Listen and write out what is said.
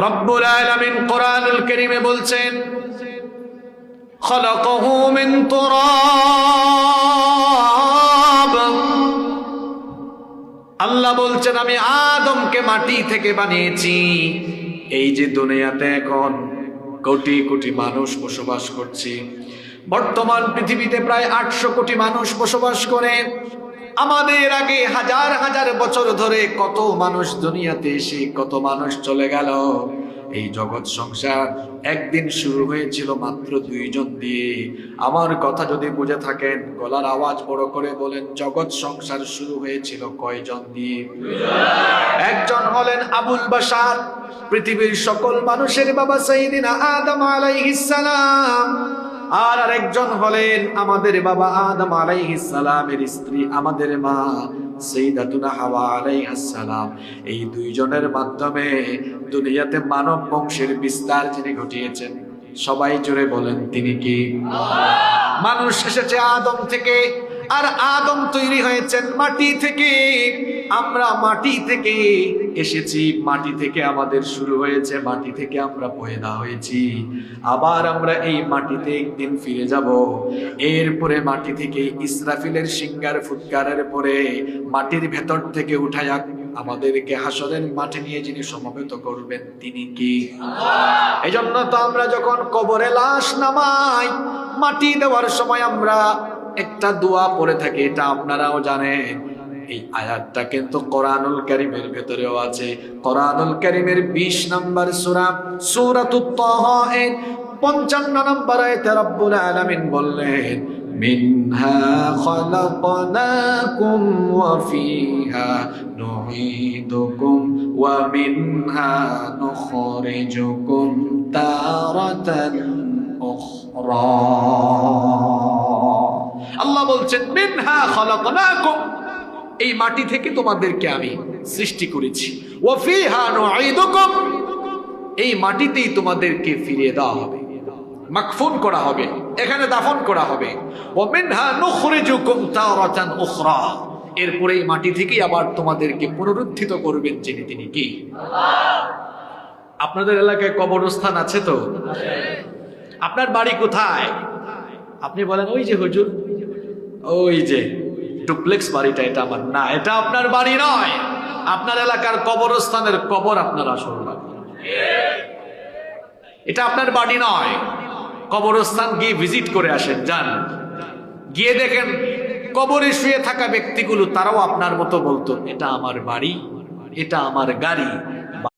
রব্বুল আলামিন কোরআনুল কারীমে বলছেন খালাকাহু মিন তুরাব। আল্লাহ বলছেন আমি আদমকে মাটি থেকে বানিয়েছি। এই যে দুনিয়াতে এখন কোটি কোটি মানুষ বসবাস করছে, বর্তমান পৃথিবীতে প্রায় 800 কোটি মানুষ বসবাস করে। আমাদের আগে হাজার হাজার বছর ধরে কত মানুষ দুনিয়াতে এসে কত মানুষ চলে গেল। এই জগৎ সংসার একদিন শুরু হয়েছিল মাত্র 2 জন দিয়ে। আমার কথা যদি বুঝে থাকেন গলার আওয়াজ বড় করে বলেন, জগৎ সংসার শুরু হয়েছিল কয়জন দিয়ে? 2 জন। একজন হলেন আবুল বাশার, পৃথিবীর সকল মানুষের বাবা সাইয়্যিদিনা আদম আলাইহিস সালাম। আর আরেকজন হলেন আমাদের বাবা আদম আলাইহিস সালামের স্ত্রী, আমাদের মা সাইয়্যিদাতুনা হাওয়া আলাইহাস সালাম। এই 2 জনের মাধ্যমে দুনিয়াতে মানব বংশের বিস্তার যিনি ঘটিয়েছেন, সবাই জুড়ে বলেন তিনি কি? আল্লাহ। মানুষ এসেছে আদম থেকে, আর আদম তৈরি হয়েছেন মাটি থেকে। আমরা মাটি থেকে এসেছি, মাটি থেকে আমাদের শুরু হয়েছে, মাটি থেকে আমরা পয়দা হয়েছি। আবার আমরা এই মাটিতে একদিন ফিরে যাব। এরপরে মাটি থেকে ইসরাফিলের সিংহার ফুৎকারের পরে মাটির ভেতর থেকে উঠায়া আমাদেরকে হাসরের মাঠে নিয়ে যিনি সমবেত করবেন তিনি কি? আল্লাহ। এই জন্য তো আমরা যখন কবরে লাশ নামাই, মাটি দেওয়ার সময় আমরা একটা দোয়া পড়ে থাকি, এটা আপনারাও জানেন। এই আয়াতটা কিন্তু কোরআনুল কারীমের ভেতরেও আছে। কোরআনুল কারীমের 20 নম্বর সূরা সূরাতুত তাহা এর 55 নম্বর আয়াতে রব্বুল আলামিন বললেন মিনহা খালাকনাকুম ওয়া ফিহা নুঈদুকুম ওয়া মিনহা নুখরিজুকুম তারাতান উখরা। আল্লাহ বলছেন মিনহা খালাকনাকুম, এই মাটি থেকে তোমাদেরকে আমি সৃষ্টি করেছি। ওয়া ফিহা নুঈদুকুম, এই মাটিতেই তোমাদেরকে ফিরিয়ে দেওয়া হবে, মাকফুন করা হবে, এখানে দাফন করা হবে। ওয়া মিনহা নুখরিজুকুম তারাতান উখরা, এরপরে এই মাটি থেকেই আবার তোমাদেরকে পুনরুত্থিত করবেন যিনি তিনি কি? আল্লাহ। আপনাদের এলাকায় কবরস্থান আছে তো? আছে। আপনার বাড়ি কোথায়? আপনি বলেন ওই যে হুজুর, ওই যে ডুপ্লেক্স বাড়িটা, এটা আমার না, এটা আপনার বাড়ি নয়। আপনার এলাকার কবরস্থানের কবর আপনার আসল বাড়ি, এটা আপনার বাড়ি নয়। কবরস্থান গিয়ে ভিজিট করে আসেন, যান, গিয়ে দেখেন কবরে শুয়ে থাকা ব্যক্তিগুলো তারাও আপনার মতো বলতো এটা আমার বাড়ি, এটা আমার গাড়ি,